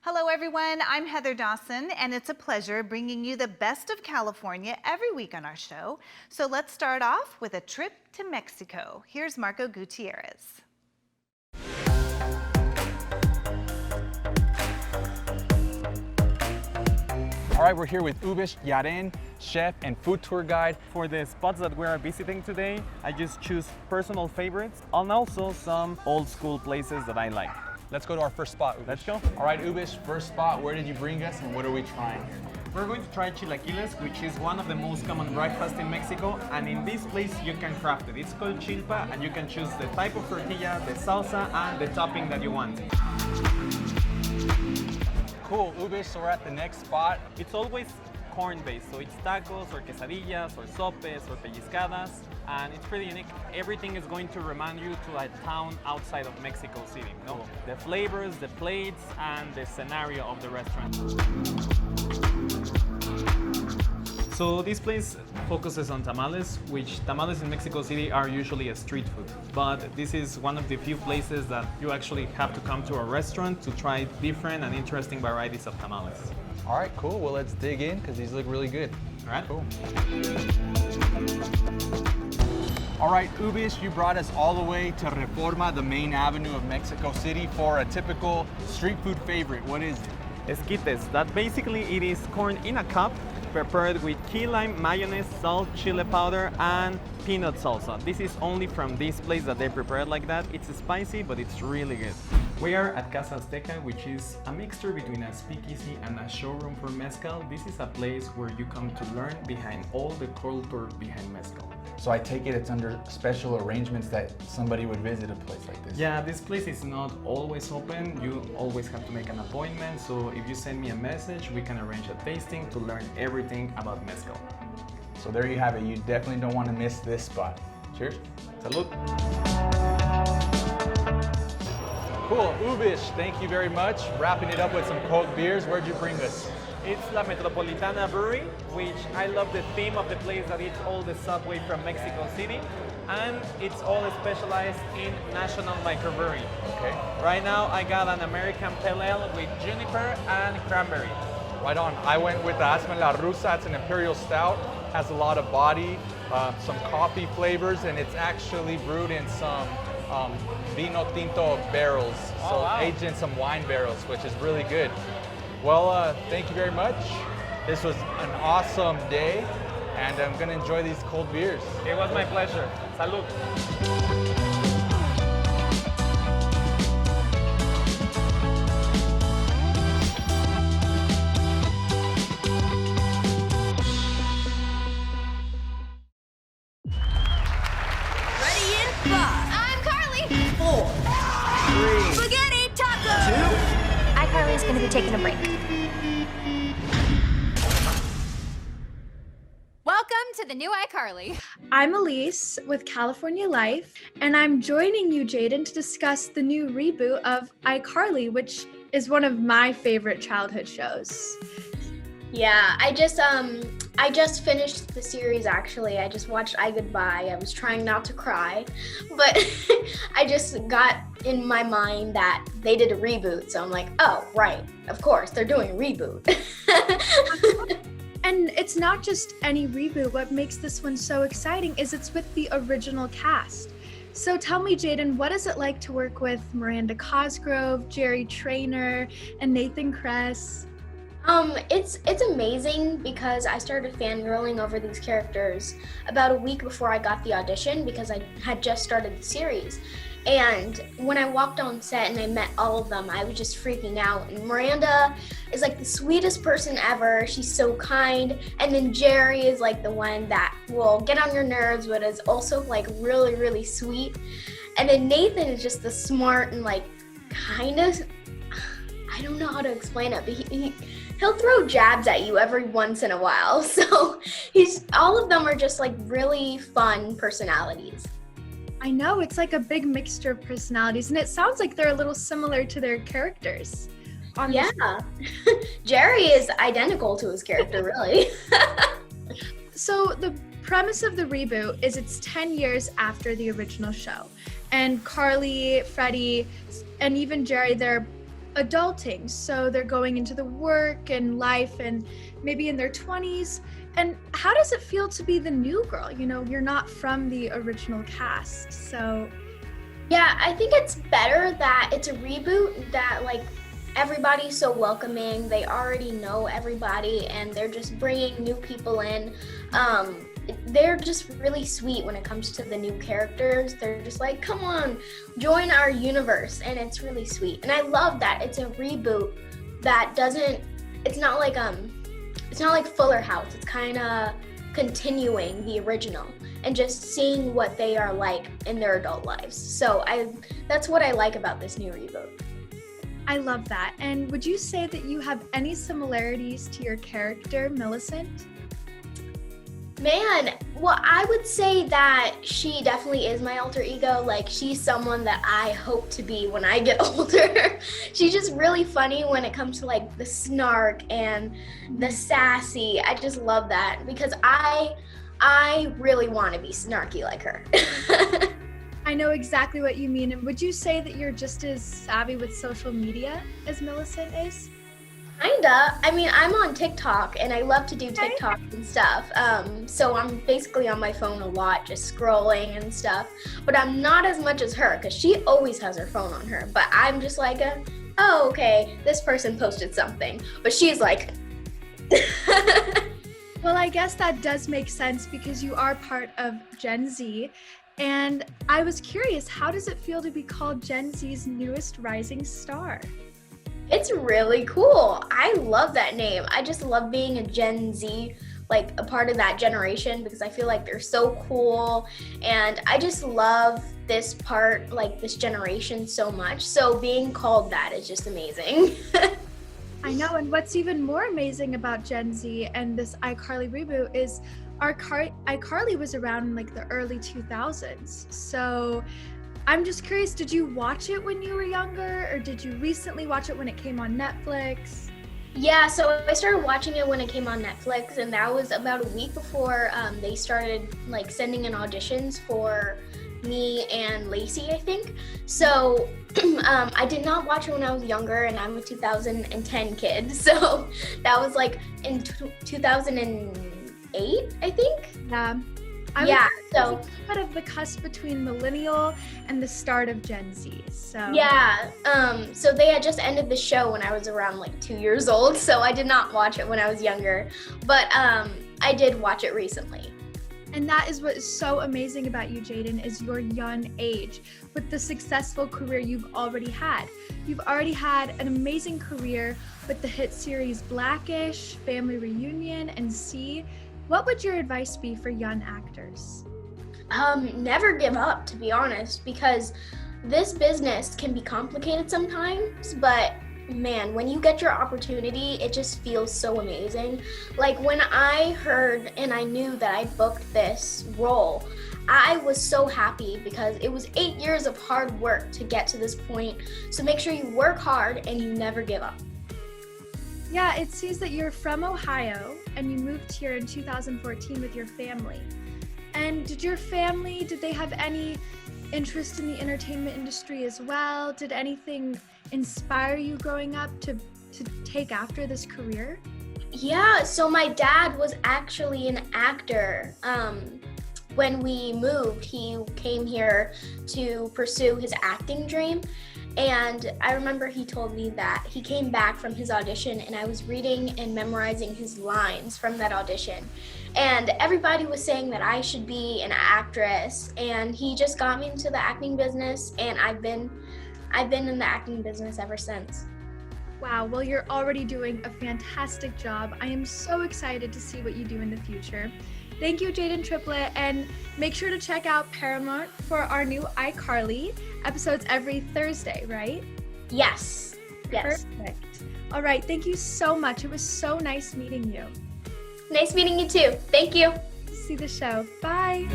Hello, everyone. I'm Heather Dawson, and it's a pleasure bringing you the best of California every week on our show. So let's start off with a trip to Mexico. Here's Marco Gutierrez. All right, we're here with Ubish Yaren, chef and food tour guide. For the spots that we are visiting today, I just choose personal favorites and also some old school places that I like. Let's go to our first spot, Ubish. Let's go. All right, Ubish, first spot, where did you bring us and what are we trying here? We're going to try Chilaquiles, which is one of the most common breakfasts in Mexico, and in this place you can craft it. It's called chilpa, and you can choose the type of tortilla, the salsa, and the topping that you want. Cool, Ubish, so we're at the next spot. It's always corn-based, so it's tacos or quesadillas or sopes or pellizcadas, and it's pretty unique. Everything is going to remind you to a town outside of Mexico City. You know? The flavors, the plates, and the scenario of the restaurant. So this place focuses on tamales, which tamales in Mexico City are usually a street food. But this is one of the few places that you actually have to come to a restaurant to try different and interesting varieties of tamales. All right, cool. Well, let's dig in because these look really good. All right? Cool. All right, Ubish, you brought us all the way to Reforma, the main avenue of Mexico City, for a typical street food favorite. What is it? Esquites, that basically it is corn in a cup prepared with key lime, mayonnaise, salt, chile powder, and peanut salsa. This is only from this place that they prepare it like that. It's spicy, but it's really good. We are at Casa Steka, which is a mixture between a speakeasy and a showroom for mezcal. This is a place where you come to learn behind all the culture behind mezcal. So I take it it's under special arrangements that somebody would visit a place like this. Yeah, this place is not always open. You always have to make an appointment. So if you send me a message, we can arrange a tasting to learn everything about mezcal. So there you have it. You definitely don't want to miss this spot. Cheers. Salud. Cool, Ubish, thank you very much. Wrapping it up with some Coke beers. Where'd you bring us? It's La Metropolitana Brewery, which I love the theme of the place that it's all the subway from Mexico City, and it's all specialized in national microbrewery. Okay. Right now I got an American Pale Ale with juniper and cranberry. Right on. I went with the Asma La Rusa. It's an imperial stout. Has a lot of body, some coffee flavors, and it's actually brewed in some vino tinto barrels. So wow. aged in some wine barrels, which is really good. Well, thank you very much. This was an awesome day, and I'm gonna enjoy these cold beers. It was my pleasure. Salud. Ready in 5. I'm Carly. 4. 3. Spaghetti taco. 2. iCarly's going to be taking a break. Welcome to the new iCarly. I'm Elise with California Life, and I'm joining you, Jaden, to discuss the new reboot of iCarly, which is one of my favorite childhood shows. Yeah, I just finished the series actually. I just watched I Goodbye. I was trying not to cry, but I just got in my mind that they did a reboot. So I'm like, oh, right, of course, they're doing a reboot. And it's not just any reboot. What makes this one so exciting is it's with the original cast. So tell me, Jaden, what is it like to work with Miranda Cosgrove, Jerry Traynor, and Nathan Kress? It's amazing because I started fangirling over these characters about a week before I got the audition because I had just started the series. And when I walked on set and I met all of them, I was just freaking out. And Miranda is like the sweetest person ever. She's so kind. And then Jerry is like the one that will get on your nerves, but is also like really, really sweet. And then Nathan is just the smart and like kind of, I don't know how to explain it, but he'll throw jabs at you every once in a while. So all of them are just like really fun personalities. I know, it's like a big mixture of personalities, and it sounds like they're a little similar to their characters. Yeah, Jerry is identical to his character, really. So the premise of the reboot is it's 10 years after the original show, and Carly, Freddie, and even Jerry, they're adulting. So they're going into the work and life and maybe in their 20s. And how does it feel to be the new girl? You know, you're not from the original cast. So Yeah, I think it's better that it's a reboot, that like everybody's so welcoming. They already know everybody and they're just bringing new people in. They're just really sweet when it comes to the new characters. They're just like, come on, join our universe. And it's really sweet. And I love that it's a reboot that it's not like Fuller House. It's kind of continuing the original and just seeing what they are like in their adult lives. So that's what I like about this new reboot. I love that. And would you say that you have any similarities to your character, Millicent? Man, well, I would say that she definitely is my alter ego. Like, she's someone that I hope to be when I get older. She's just really funny when it comes to like the snark and the sassy. I just love that because I really want to be snarky like her. I know exactly what you mean. And would you say that you're just as savvy with social media as Millicent is? Kinda. I mean, I'm on TikTok and I love to do TikTok and stuff. So I'm basically on my phone a lot, just scrolling and stuff. But I'm not as much as her because she always has her phone on her. But I'm just like, oh, okay, this person posted something. But she's like... Well, I guess that does make sense because you are part of Gen Z. And I was curious, how does it feel to be called Gen Z's newest rising star? It's really cool. I love that name. I just love being a Gen Z, like a part of that generation, because I feel like they're so cool. And I just love this part, like this generation so much. So being called that is just amazing. I know, and what's even more amazing about Gen Z and this iCarly reboot is iCarly was around in like the early 2000s. So I'm just curious, did you watch it when you were younger, or did you recently watch it when it came on Netflix? Yeah, so I started watching it when it came on Netflix, and that was about a week before they started like sending in auditions for me and Lacey, I think. So I did not watch it when I was younger, and I'm a 2010 kid, so that was like in 2008, I think. Yeah. I was kind of the cusp between millennial and the start of Gen Z. So yeah, so they had just ended the show when I was around like 2 years old, so I did not watch it when I was younger, but I did watch it recently. And that is what is so amazing about you, Jaden, is your young age with the successful career you've already had. You've already had an amazing career with the hit series Blackish, Family Reunion, and See. What would your advice be for young actors? Never give up, to be honest, because this business can be complicated sometimes, but man, when you get your opportunity, it just feels so amazing. Like when I heard and I knew that I booked this role, I was so happy because it was 8 years of hard work to get to this point. So make sure you work hard and you never give up. Yeah, it seems that you're from Ohio and you moved here in 2014 with your family. And did they have any interest in the entertainment industry as well? Did anything inspire you growing up to take after this career? Yeah, so my dad was actually an actor. When we moved, he came here to pursue his acting dream. And I remember he told me that he came back from his audition and I was reading and memorizing his lines from that audition. And everybody was saying that I should be an actress, and he just got me into the acting business, and I've been in the acting business ever since. Wow, well, you're already doing a fantastic job. I am so excited to see what you do in the future. Thank you, Jaden Triplett, and make sure to check out Paramount for our new iCarly episodes every Thursday, right? Yes. Perfect. All right, thank you so much. It was so nice meeting you. Nice meeting you too. Thank you. See the show. Bye.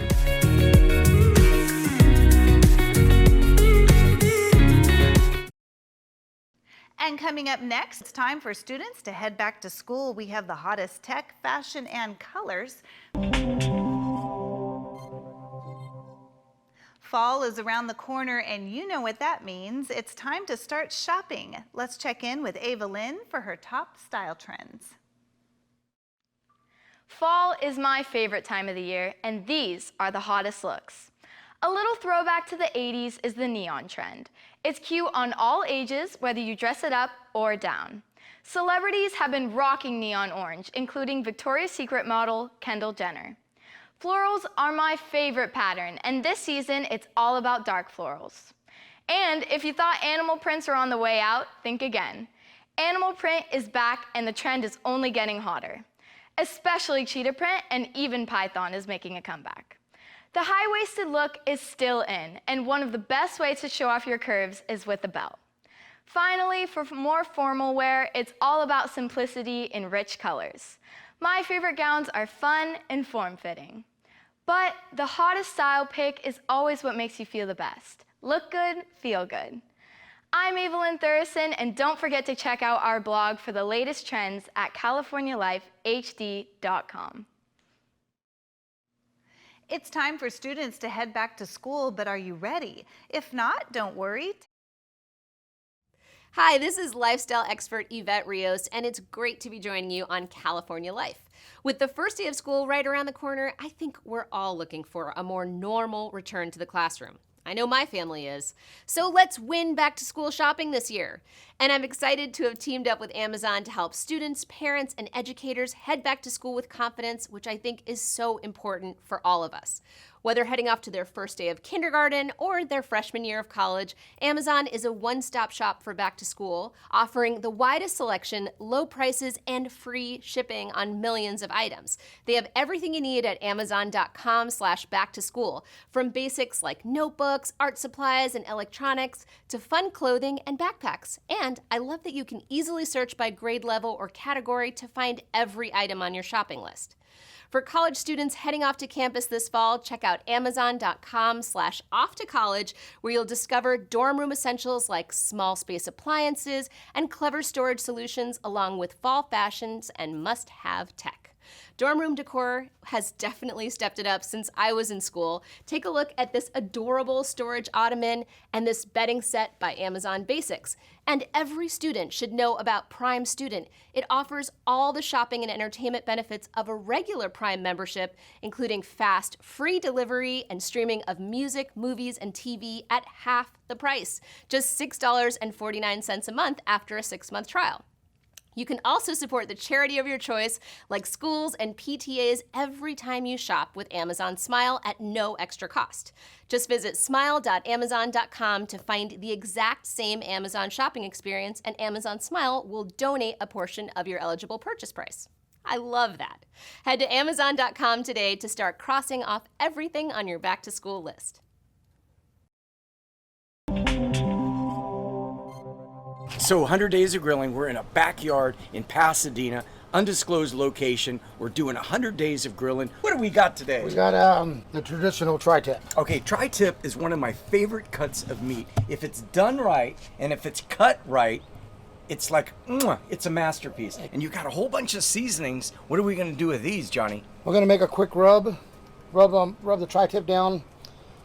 And coming up next, it's time for students to head back to school. We have the hottest tech, fashion, and colors. Fall is around the corner and you know what that means. It's time to start shopping. Let's check in with Ava Lynn for her top style trends. Fall is my favorite time of the year, and these are the hottest looks. A little throwback to the 80s is the neon trend. It's cute on all ages, whether you dress it up or down. Celebrities have been rocking neon orange, including Victoria's Secret model Kendall Jenner. Florals are my favorite pattern, and this season it's all about dark florals. And if you thought animal prints are on the way out, think again. Animal print is back and the trend is only getting hotter. Especially cheetah print, and even python is making a comeback. The high-waisted look is still in, and one of the best ways to show off your curves is with a belt. Finally, for more formal wear, it's all about simplicity in rich colors. My favorite gowns are fun and form-fitting. But the hottest style pick is always what makes you feel the best. Look good, feel good. I'm Evelyn Thurston, and don't forget to check out our blog for the latest trends at californialifehd.com. It's time for students to head back to school, but are you ready? If not, don't worry. Hi, this is lifestyle expert Yvette Rios, and it's great to be joining you on California Life. With the first day of school right around the corner, I think we're all looking for a more normal return to the classroom. I know my family is. So let's win back to school shopping this year. And I'm excited to have teamed up with Amazon to help students, parents, and educators head back to school with confidence, which I think is so important for all of us. Whether heading off to their first day of kindergarten or their freshman year of college, Amazon is a one-stop shop for back to school, offering the widest selection, low prices, and free shipping on millions of items. They have everything you need at amazon.com/back-to-school, from basics like notebooks, art supplies, and electronics, to fun clothing and backpacks. And I love that you can easily search by grade level or category to find every item on your shopping list. For college students heading off to campus this fall, check out amazon.com/off-to-college, where you'll discover dorm room essentials like small space appliances and clever storage solutions, along with fall fashions and must-have tech. Dorm room decor has definitely stepped it up since I was in school. Take a look at this adorable storage ottoman and this bedding set by Amazon Basics. And every student should know about Prime Student. It offers all the shopping and entertainment benefits of a regular Prime membership, including fast, free delivery and streaming of music, movies, and TV at half the price, just $6.49 a month after a 6-month trial. You can also support the charity of your choice, like schools and PTAs, every time you shop with Amazon Smile at no extra cost. Just visit smile.amazon.com to find the exact same Amazon shopping experience, and Amazon Smile will donate a portion of your eligible purchase price. I love that. Head to amazon.com today to start crossing off everything on your back-to-school list. So 100 Days of Grilling, we're in a backyard in Pasadena, undisclosed location. We're doing 100 days of grilling. What do we got today? We got the traditional tri-tip. Okay, tri-tip is one of my favorite cuts of meat. If it's done right and if it's cut right, it's like, it's a masterpiece. And you got a whole bunch of seasonings. What are we gonna do with these, Johnny? We're gonna make a quick rub the tri-tip down.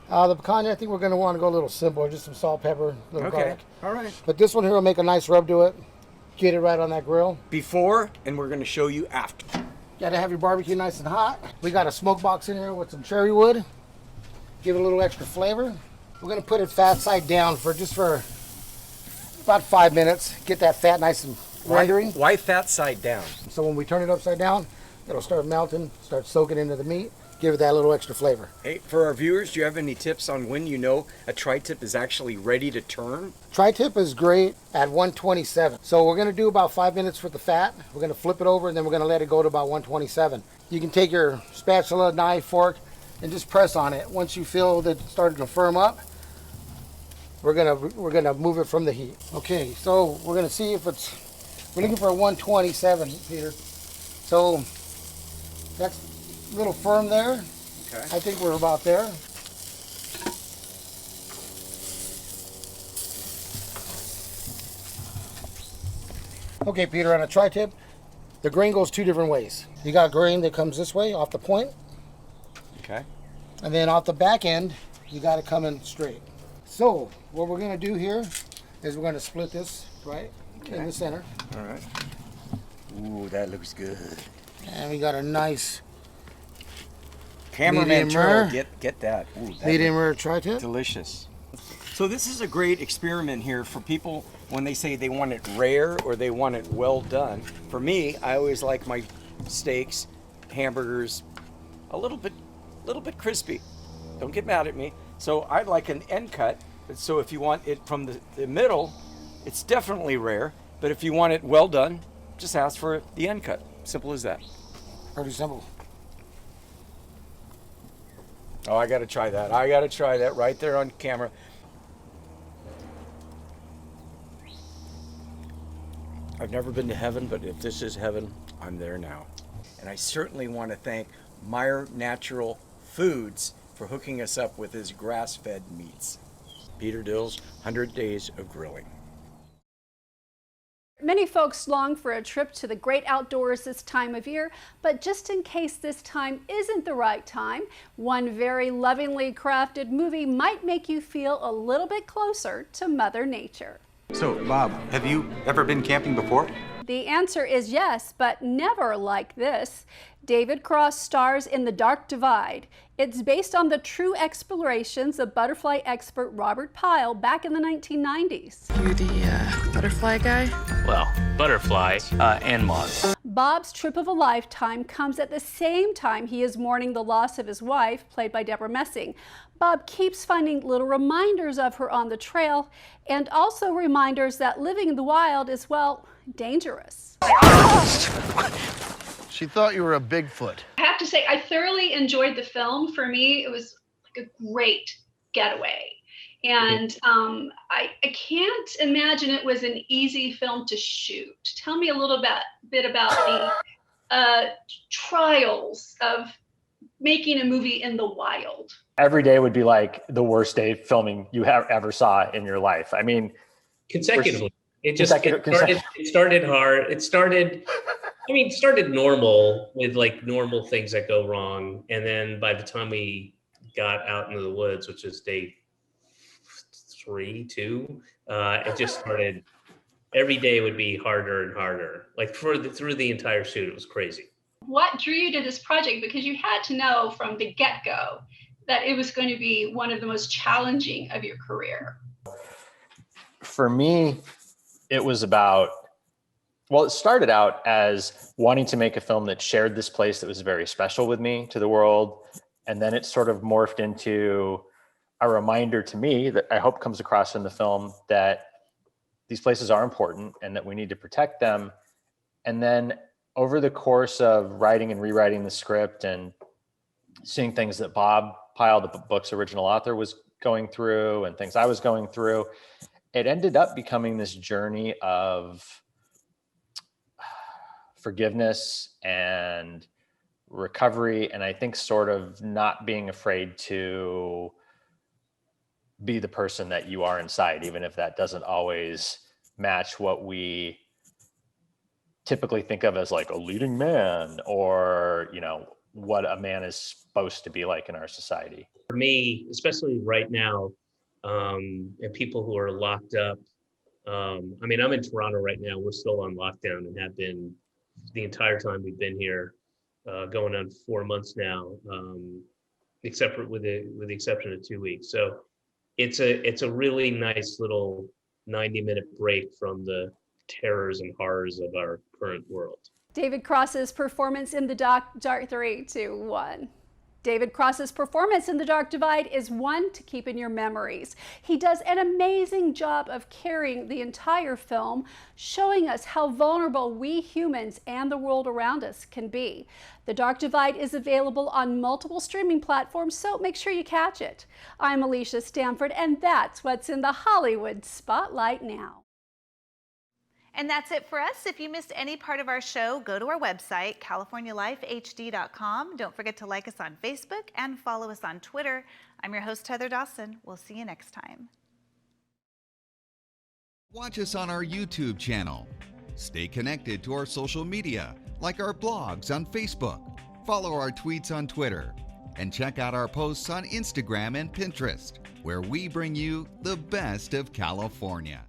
The pecan, I think we're going to want to go a little simpler, just some salt, pepper, a little garlic. All right. But this one here will make a nice rub to it. Get it right on that grill. Before, and we're going to show you after. Got to have your barbecue nice and hot. We got a smoke box in here with some cherry wood. Give it a little extra flavor. We're going to put it fat side down for about 5 minutes. Get that fat nice and rendering. Why fat side down? So when we turn it upside down, it'll start melting, start soaking into the meat. Give it that little extra flavor. Hey, for our viewers, do you have any tips on when you know a tri-tip is actually ready to turn? Tri-tip is great at 127. So we're gonna do about 5 minutes with the fat. We're gonna flip it over and then we're gonna let it go to about 127. You can take your spatula, knife, fork, and just press on it. Once you feel that it's starting to firm up, we're gonna move it from the heat. Okay, so we're gonna see if we're looking for a 127, Peter. So that's a little firm there. Okay. I think we're about there. Okay, Peter, on a tri-tip, the grain goes 2 different ways. You got grain that comes this way off the point. Okay. And then off the back end, You got to come in straight. So what we're going to do here is we're going to split this right in the center. All right. Ooh, that looks good. And we got a nice Cameraman medium rare. Turtle, get that. Ooh, that medium rare tri-tip. Delicious. So this is a great experiment here for people when they say they want it rare or they want it well done. For me, I always like my steaks, hamburgers, a little bit crispy. Don't get mad at me. So I like an end cut. So if you want it from the middle, it's definitely rare. But if you want it well done, just ask for the end cut. Simple as that. Pretty simple. Oh, I gotta try that. I gotta try that right there on camera. I've never been to heaven, but if this is heaven, I'm there now. And I certainly want to thank Meyer Natural Foods for hooking us up with his grass-fed meats. Peter Dill's 100 Days of Grilling. Many folks long for a trip to the great outdoors this time of year, but just in case this time isn't the right time, one very lovingly crafted movie might make you feel a little bit closer to Mother Nature. So, Bob, have you ever been camping before? The answer is yes, but never like this. David Cross stars in The Dark Divide. It's based on the true explorations of butterfly expert Robert Pyle back in the 1990s. You the butterfly guy? Well, butterfly and moths. Bob's trip of a lifetime comes at the same time he is mourning the loss of his wife, played by Deborah Messing. Bob keeps finding little reminders of her on the trail, and also reminders that living in the wild is, well, dangerous. She thought you were a Bigfoot. I have to say, I thoroughly enjoyed the film. For me, it was like a great getaway. And I can't imagine it was an easy film to shoot. Tell me a little bit about the trials of making a movie in the wild. Every day would be like the worst day filming you have ever saw in your life. I mean, consecutively. It started hard. It started normal with like normal things that go wrong. And then by the time we got out into the woods, which is day 2, it just started, every day would be harder and harder. Like through the entire shoot, it was crazy. What drew you to this project? Because you had to know from the get-go that it was going to be one of the most challenging of your career. For me, it was about, well, it started out as wanting to make a film that shared this place that was very special with me to the world. And then it sort of morphed into a reminder to me that I hope comes across in the film that these places are important and that we need to protect them. And then over the course of writing and rewriting the script and seeing things that Bob Pyle, the book's original author, was going through and things I was going through, it ended up becoming this journey of forgiveness and recovery. And I think sort of not being afraid to be the person that you are inside, even if that doesn't always match what we typically think of as like a leading man or, you know, what a man is supposed to be like in our society. For me, especially right now, and people who are locked up. I mean, I'm in Toronto right now. We're still on lockdown and have been the entire time we've been here, going on 4 months now, except for with the exception of 2 weeks. So it's a really nice little 90-minute break from the terrors and horrors of our current world. David Cross's performance in The Dark 3, 2, 1. David Cross's performance in The Dark Divide is one to keep in your memories. He does an amazing job of carrying the entire film, showing us how vulnerable we humans and the world around us can be. The Dark Divide is available on multiple streaming platforms, so make sure you catch it. I'm Alicia Stanford, and that's what's in the Hollywood Spotlight now. And that's it for us. If you missed any part of our show, go to our website, californialifehd.com. Don't forget to like us on Facebook and follow us on Twitter. I'm your host, Heather Dawson. We'll see you next time. Watch us on our YouTube channel. Stay connected to our social media, like our blogs on Facebook. Follow our tweets on Twitter. And check out our posts on Instagram and Pinterest, where we bring you the best of California.